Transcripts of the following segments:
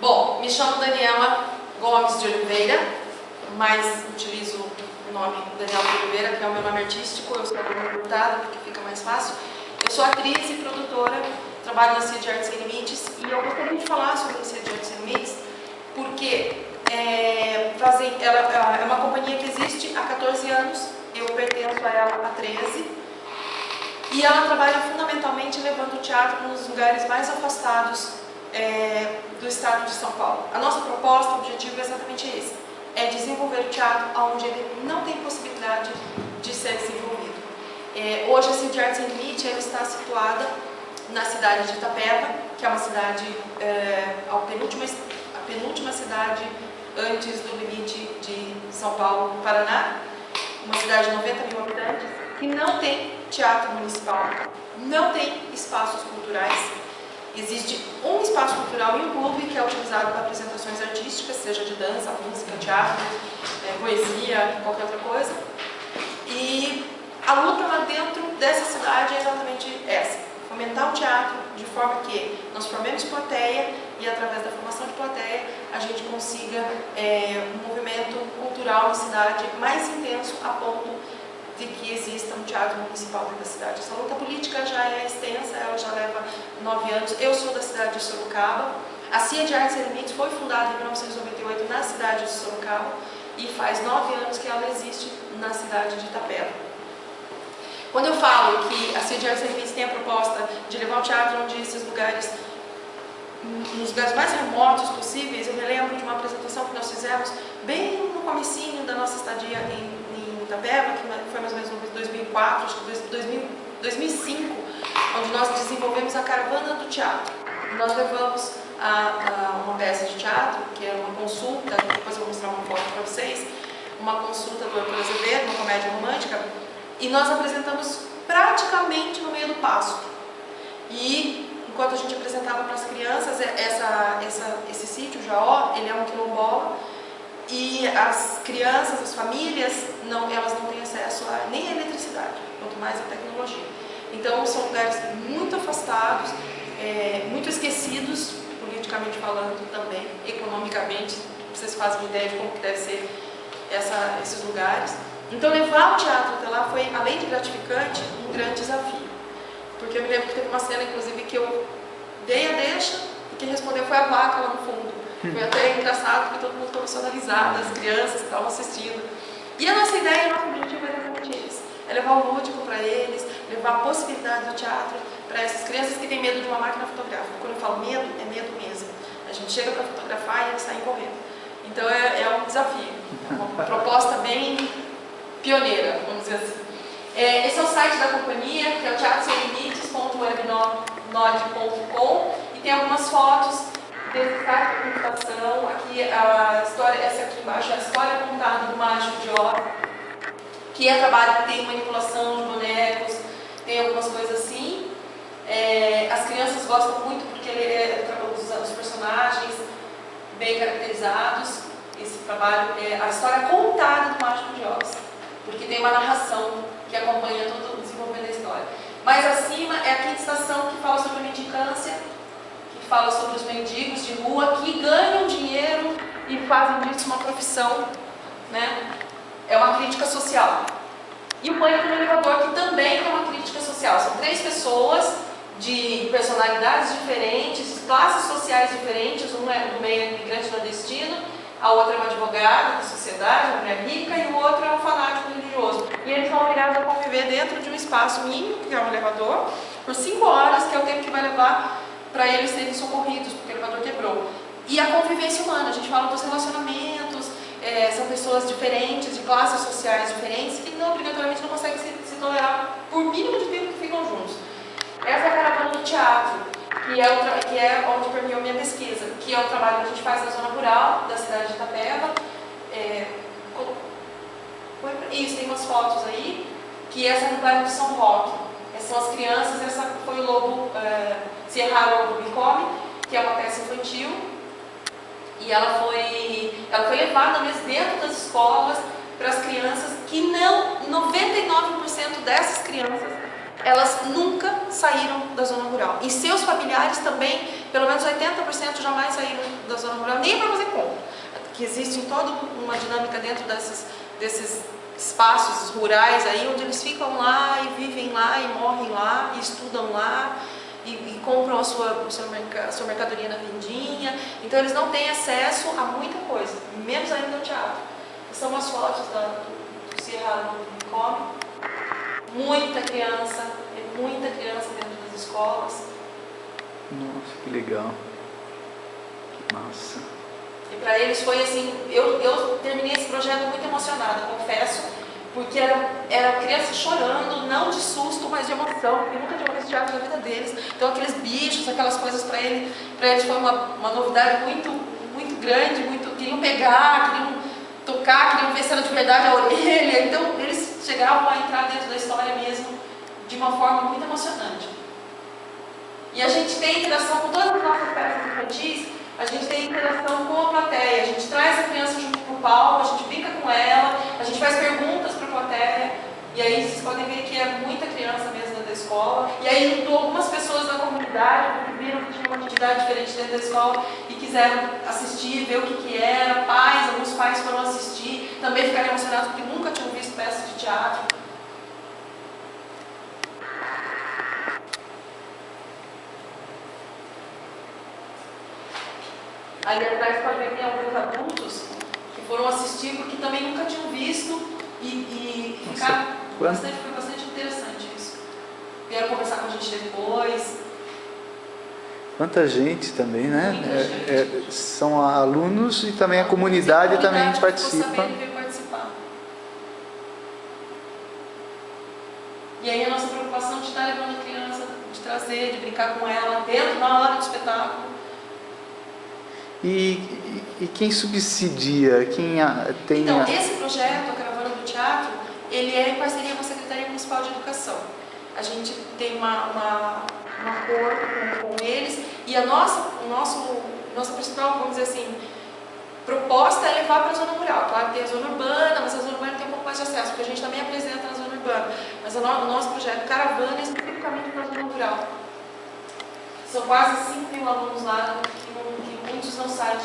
Bom, me chamo Daniela Gomes de Oliveira, mas utilizo o nome Daniela de Oliveira, que é o meu nome artístico. Eu sou deputada, porque fica mais fácil. Eu sou atriz e produtora, trabalho na CIA de Artes Sem Limites, e eu gostaria de falar sobre a CIA de Artes Sem Limites, porque ela é uma companhia que existe há 14 anos, eu pertenço a ela há 13, e ela trabalha fundamentalmente levando o teatro nos lugares mais afastados do estado de São Paulo. A nossa proposta, o objetivo é exatamente esse, é desenvolver o teatro onde ele não tem possibilidade de ser desenvolvido. Hoje a CIA de Artes Sem Limite ela está situada na cidade de Itapeva, que é uma cidade, a penúltima cidade antes do limite de São Paulo, Paraná, uma cidade de 90 mil habitantes, que não tem teatro municipal, não tem espaços culturais. Existe um espaço cultural e um clube que é utilizado para apresentações artísticas, seja de dança, música, teatro, poesia, qualquer outra coisa. E a luta lá dentro dessa cidade é exatamente essa: fomentar o teatro de forma que nós formemos plateia e, através da formação de plateia, a gente consiga um movimento cultural na cidade mais intenso, a ponto de que exista um teatro municipal dentro da cidade. Essa luta política já é extensa, ela já leva 9 anos. Eu sou da cidade de Sorocaba. A CIA de Artes Sem Limites foi fundada em 1998 na cidade de Sorocaba e faz 9 anos que ela existe na cidade de Itapeva. Quando eu falo que a CIA de Artes Sem Limites tem a proposta de levar o teatro onde esses lugares, nos lugares mais remotos possíveis, eu me lembro de uma apresentação que nós fizemos bem no comecinho da nossa estadia em Itapeva, que foi mais ou menos em 2004, acho que 2005, onde nós desenvolvemos a Caravana do Teatro. Nós levamos uma peça de teatro, que é uma consulta, depois eu vou mostrar uma foto para vocês, uma consulta do Arthur Azevedo, uma comédia romântica, e nós apresentamos praticamente no meio do pasto. E enquanto a gente apresentava para as crianças, esse sítio, o Jaó, ele é um quilombola, e as crianças, as famílias, elas não têm acesso nem à eletricidade, quanto mais à tecnologia. Então são lugares muito afastados, muito esquecidos, politicamente falando também, economicamente, vocês fazem uma ideia de como que deve ser esses lugares. Então levar o teatro até lá foi, além de gratificante, um grande desafio. Porque eu me lembro que teve uma cena, inclusive, que eu dei a deixa e quem respondeu foi a vaca lá no fundo. Foi até engraçado porque todo mundo começou a analisar, as crianças que estavam assistindo. E a nossa ideia, o nosso objetivo é exatamente esse: é levar o lúdico para eles, levar a possibilidade do teatro para essas crianças que têm medo de uma máquina fotográfica. Quando eu falo medo, é medo mesmo. A gente chega para fotografar e eles saem correndo. Então é um desafio, uma proposta bem pioneira, vamos dizer assim. Esse é o site da companhia, que é o teatrosemlimites.webnode.com, e tem algumas fotos desse site de computação. Aqui a história, essa aqui embaixo é a história contada do Mágico de Oz, que é trabalho que tem manipulação de bonecos, tem algumas coisas assim. As crianças gostam muito porque ele os personagens bem caracterizados. Esse trabalho é a história contada do Mágico de Oz, porque tem uma narração que acompanha todo o desenvolvimento da história. Mais acima é a quinta estação, que fala sobre a mendicância, que fala sobre os mendigos de rua que ganham dinheiro e fazem disso uma profissão, né? É uma crítica social. E o Pânico no Elevador, que também é uma crítica social. São 3 pessoas de personalidades diferentes, classes sociais diferentes. Um é do meio imigrante nordestino, a outra é uma advogada da sociedade, uma mulher rica, e o outro é um fanático religioso. E eles são obrigados a conviver dentro de um espaço mínimo, que é um elevador, por 5 horas, que é o tempo que vai levar para eles serem socorridos, porque o elevador quebrou. E a convivência humana, a gente fala dos relacionamentos, são pessoas diferentes, de classes sociais diferentes, que não obrigatoriamente não conseguem se tolerar por mínimo de tempo que ficam juntos. Essa é a Caravana do Teatro, que é onde permeou minha pesquisa, que é o trabalho que a gente faz na zona rural da cidade de Itapeva. Isso, tem umas fotos aí, que essa é no bairro de São Roque. Essas são as crianças, essa foi o Lobo, Se Errar o Lobo Me Come, que é uma peça infantil, e ela foi levada mesmo dentro das escolas para as crianças, que 99% dessas crianças elas nunca saíram da zona rural. E seus familiares também, pelo menos 80% jamais saíram da zona rural, nem para fazer compra. Que existe toda uma dinâmica dentro desses espaços rurais aí, onde eles ficam lá e vivem lá e morrem lá e estudam lá e compram a sua mercadoria na vendinha. Então eles não têm acesso a muita coisa, menos ainda ao teatro. São as fotos do Sierra Come. Muita criança dentro das escolas. Nossa, que legal. Que massa. E para eles foi assim, eu terminei esse projeto muito emocionada, confesso, porque era criança chorando, não de susto, mas de emoção, porque nunca tinham visto teatro na vida deles. Então aqueles bichos, aquelas coisas para eles foi uma novidade muito, muito grande, queriam pegar, queriam tocar, queriam ver se era de verdade a orelha. Então eles chegavam a entrar dentro da história mesmo de uma forma muito emocionante. E a gente tem interação com todas as nossas peças infantis, a gente tem interação com a plateia, a gente traz a criança junto para o palco, a gente brinca com ela, a gente faz perguntas para a plateia, e aí vocês podem ver que é muita criança mesmo dentro da escola. E aí juntou algumas pessoas da comunidade, porque viram que tinha uma atividade diferente dentro da escola e quiseram assistir, ver o que era. Alguns pais foram assistir, também ficaram emocionados porque nunca tinham visto peças de teatro. Ali atrás pode ver que tem alguns adultos que foram assistir porque também nunca tinham visto e ficaram foi bastante interessante isso. Vieram conversar com a gente depois. Quanta gente também, né? Muita gente. São alunos e também a comunidade também participa. E aí a nossa preocupação de estar levando a criança, de trazer, de brincar com ela dentro, na hora do espetáculo. E quem subsidia? Quem tem Então, esse projeto, a Caravana do Teatro, ele é em parceria com a Secretaria Municipal de Educação. A gente tem um acordo com eles e a nossa principal, vamos dizer assim, proposta é levar para a zona rural. Claro que tem a zona urbana, mas a zona urbana tem um pouco mais de acesso, porque a gente também apresenta na zona urbana. Mas o nosso projeto Caravana é especificamente para a zona rural. São quase 5 mil alunos lá, que muitos não saem, 99%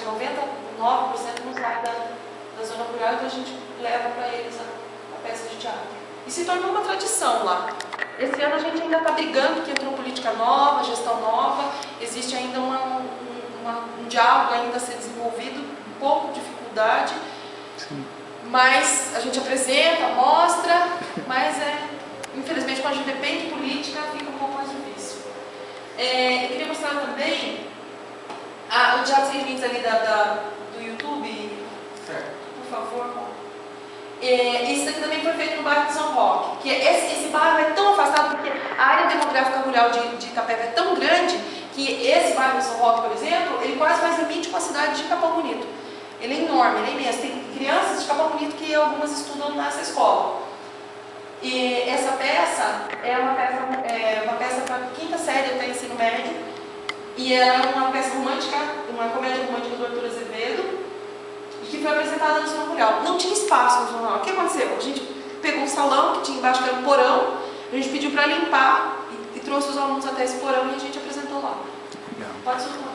não saem da zona rural, então a gente leva para eles a peça de teatro. E se tornou uma tradição lá. Esse ano a gente ainda está brigando, porque entrou política nova, gestão nova, existe ainda um diálogo ainda a ser desenvolvido, um pouco de dificuldade. Sim. Mas a gente apresenta, mostra, mas infelizmente quando a gente depende de política fica um pouco mais difícil. Eu queria mostrar também o Teatro Sem Limites ali do YouTube. Certo. Por favor. Isso aqui também foi feito no bairro de São Roque, que esse bairro é tão afastado porque a área demográfica rural de Itapeva é tão grande que esse bairro de São Roque, por exemplo, ele quase faz limite com a cidade de Capão Bonito. Ele é enorme, ele é imenso. Tem crianças de Capão Bonito que algumas estudam nessa escola. E essa peça é uma peça para a quinta série até ensino médio. E ela é uma peça romântica, uma comédia romântica do Arthur Azevedo, que foi apresentada no Zona Rural. Não tinha espaço no Zona Rural. O que aconteceu? A gente pegou um salão que tinha embaixo, que era um porão, a gente pediu para limpar e trouxe os alunos até esse porão e a gente apresentou lá. Legal. Pode soltar.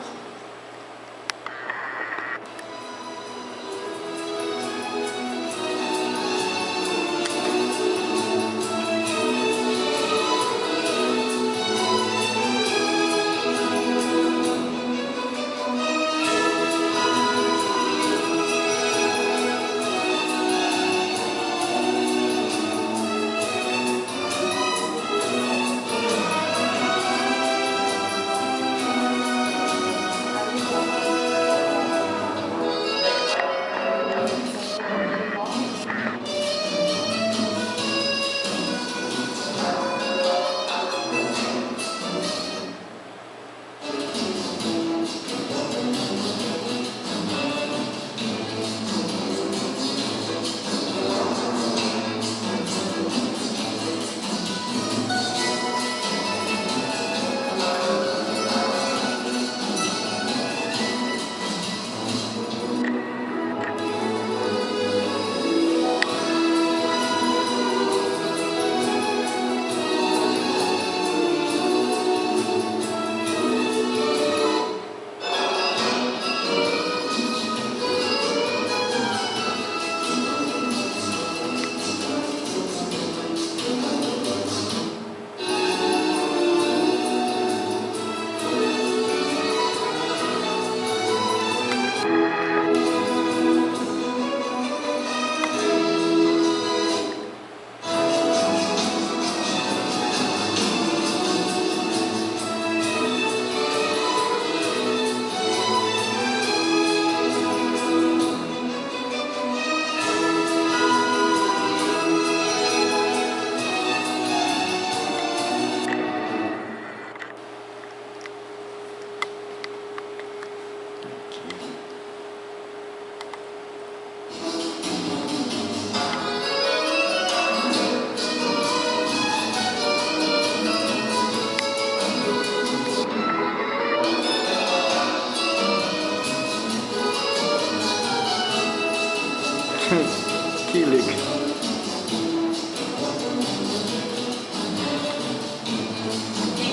Que legal.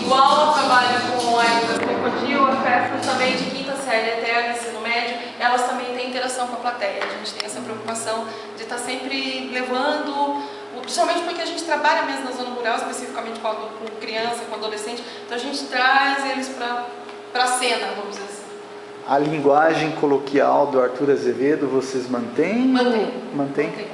Igual ao trabalho com a Crocodilo, as festas também de quinta série até o ensino médio, elas também têm interação com a plateia. A gente tem essa preocupação de estar sempre levando, principalmente porque a gente trabalha mesmo na zona rural, especificamente com criança, com adolescente, então a gente traz eles para a cena, vamos dizer assim. A linguagem coloquial do Arthur Azevedo, vocês mantêm? Mantém. Mantém?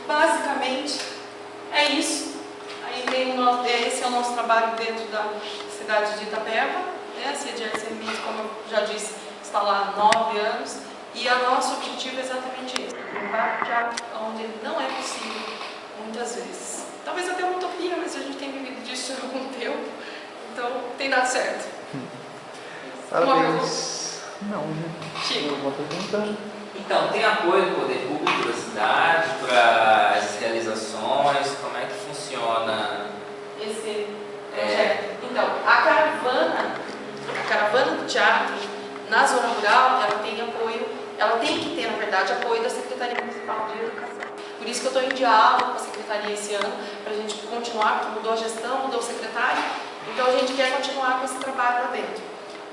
Basicamente é isso. Aí esse é o nosso trabalho dentro da cidade de Itapeva, né? A CIEDIARTS, como eu já disse, está lá há 9 anos e o nosso objetivo é exatamente esse: levar o teatro onde não é possível, muitas vezes. Talvez até uma utopia, mas a gente tem vivido disso há algum tempo, então tem dado certo. Parabéns. Não, Chico. Uma pergunta. Então, tem apoio do poder público da cidade para as realizações? Como é que funciona Esse projeto? Então, a caravana do teatro na zona rural, ela tem apoio, ela tem que ter, na verdade, apoio da Secretaria Municipal de Educação. Por isso que eu estou em diálogo com a Secretaria esse ano, para a gente continuar, porque mudou a gestão, mudou o secretário, então a gente quer continuar com esse trabalho lá dentro.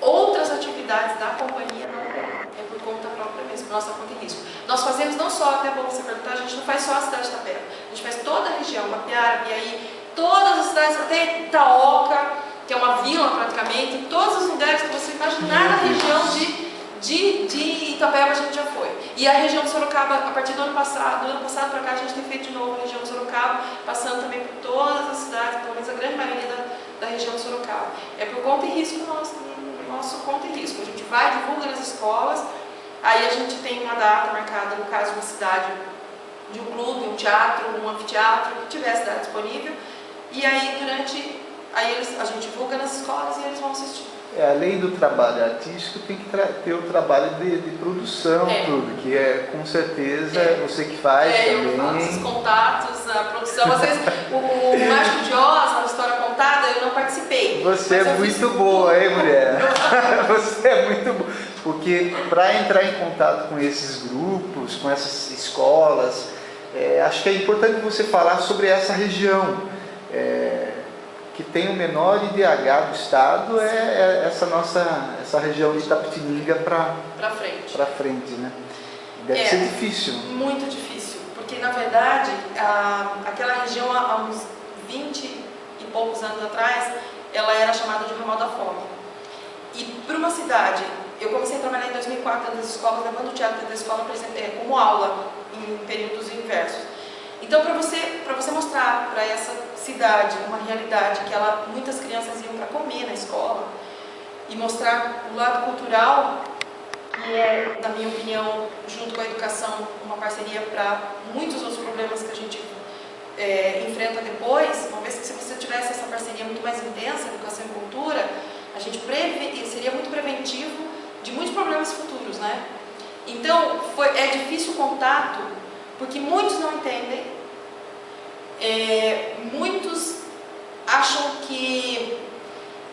Outras atividades da companhia não tem, é por conta própria mesmo, por nossa conta e risco. Nós fazemos não só, até bom você perguntar, a gente não faz só a cidade de Itapeva, a gente faz toda a região, Guapiara, Piaí, todas as cidades, até Itaoca, que é uma vila praticamente, todos os lugares que você imaginar na região de Itapeva a gente já foi. E a região de Sorocaba, a partir do ano passado para cá, a gente tem feito de novo a região de Sorocaba, passando também por todas as cidades, pelo menos a grande maioria da região de Sorocaba. É por conta e risco nosso conta e risco. A gente vai, divulga nas escolas, aí a gente tem uma data marcada, no caso, uma cidade de um clube, um teatro, um anfiteatro, que tiver a cidade disponível, e aí a gente divulga nas escolas e eles vão assistir. Além do trabalho artístico, tem que ter o trabalho de produção, tudo, que é com certeza você que faz também. Eu faço os contatos, a produção. Às vezes o Mágico de Oz, a história contada, eu não participei. Você é muito boa, hein, mulher? Você é muito boa. Porque para entrar em contato com esses grupos, com essas escolas, acho que é importante você falar sobre essa região. Que tem o menor IDH do estado, essa região de Itapetininga para frente, né? Deve ser difícil. Muito difícil, porque na verdade aquela região há uns 20 e poucos anos atrás, ela era chamada de Ramal da Fome. E para uma cidade, eu comecei a trabalhar em 2004 dentro das escolas, levando o teatro dentro da escola como aula em períodos inversos. Então, para você mostrar para essa cidade uma realidade que muitas crianças iam para comer na escola, e mostrar o lado cultural, que é, na minha opinião, junto com a educação, uma parceria para muitos outros problemas que a gente enfrenta depois, uma vez que se você tivesse essa parceria muito mais intensa, educação e cultura, a gente seria muito preventivo de muitos problemas futuros, né? Então, é difícil o contato, porque muitos não entendem, muitos acham que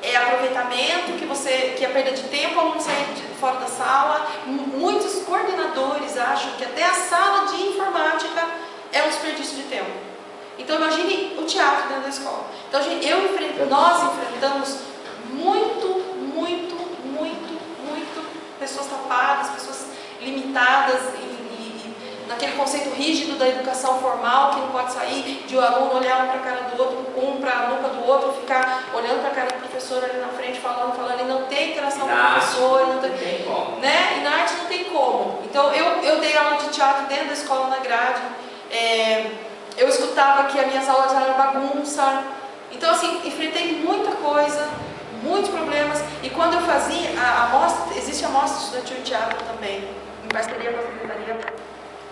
é aproveitamento, que é perda de tempo, o aluno sair fora da sala. Muitos coordenadores acham que até a sala de informática é um desperdício de tempo. Então imagine o teatro dentro da escola. Então nós enfrentamos muito pessoas tapadas, pessoas limitadas naquele conceito rígido da educação formal, que não pode sair de um aluno olhar um para a cara do outro, um para a nuca do outro, ficar olhando para a cara do professor ali na frente, falando, e não ter interação com o professor, não tem como, né? E na arte não tem como. Então eu dei aula de teatro dentro da escola, na grade. Eu escutava que as minhas aulas eram bagunça. Então, assim, enfrentei muita coisa, muitos problemas. E quando eu fazia a amostra, existe a Mostra Estudantil de Teatro também, em parceria com a Secretaria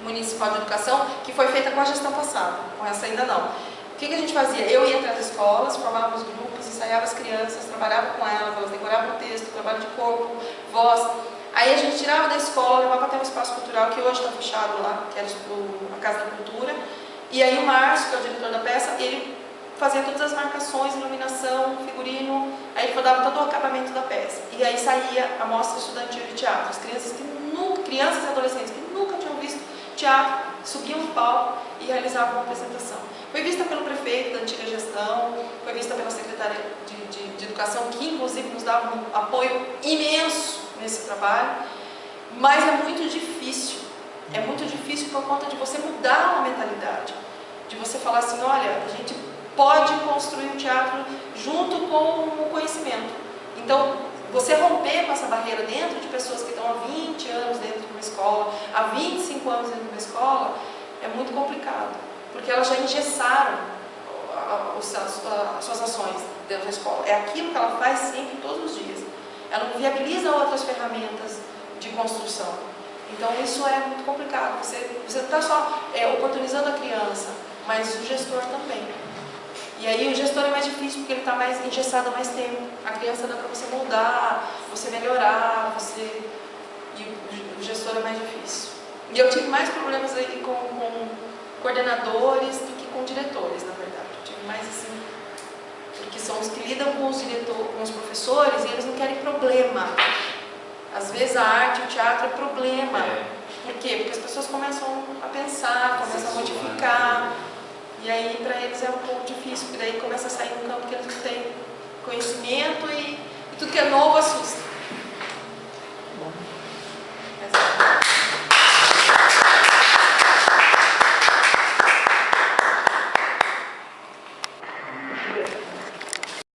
Municipal de Educação, que foi feita com a gestão passada, com essa ainda não. O que a gente fazia? Eu ia até as escolas, formava os grupos, ensaiava as crianças, trabalhava com elas decoravam o texto, trabalho de corpo, voz. Aí a gente tirava da escola, levava até um espaço cultural, que hoje está fechado lá, que era a Casa da Cultura. E aí o Márcio, que é o diretor da peça, ele fazia todas as marcações, iluminação, figurino, aí ele dava todo o acabamento da peça. E aí saía a Mostra Estudantil de Teatro. As crianças crianças e adolescentes que nunca tinham visto teatro, subiam no palco e realizavam uma apresentação. Foi vista pelo prefeito da antiga gestão, foi vista pela secretária de Educação, que inclusive nos dava um apoio imenso nesse trabalho, mas é muito difícil por conta de você mudar uma mentalidade, de você falar assim, olha, a gente pode construir o teatro junto com o conhecimento. Então, você romper com essa barreira dentro de pessoas que estão há 20 anos dentro de uma escola, há 25 anos dentro de uma escola, é muito complicado, porque elas já engessaram as suas ações dentro da escola. É aquilo que ela faz sempre, todos os dias. Ela não viabiliza outras ferramentas de construção. Então, isso é muito complicado. Você não está só oportunizando a criança, mas o gestor também. E aí o gestor é mais difícil porque ele está mais engessado há mais tempo. A criança dá para você moldar, você melhorar, e o gestor é mais difícil. E eu tive mais problemas aí com coordenadores do que com diretores, na verdade. Eu tive mais assim, porque são os que lidam com os professores e eles não querem problema. Às vezes a arte, o teatro é problema. Por quê? Porque as pessoas começam a pensar, começam a modificar. E aí para eles é um pouco difícil, porque daí começa a sair um campo que eles não têm conhecimento e tudo que é novo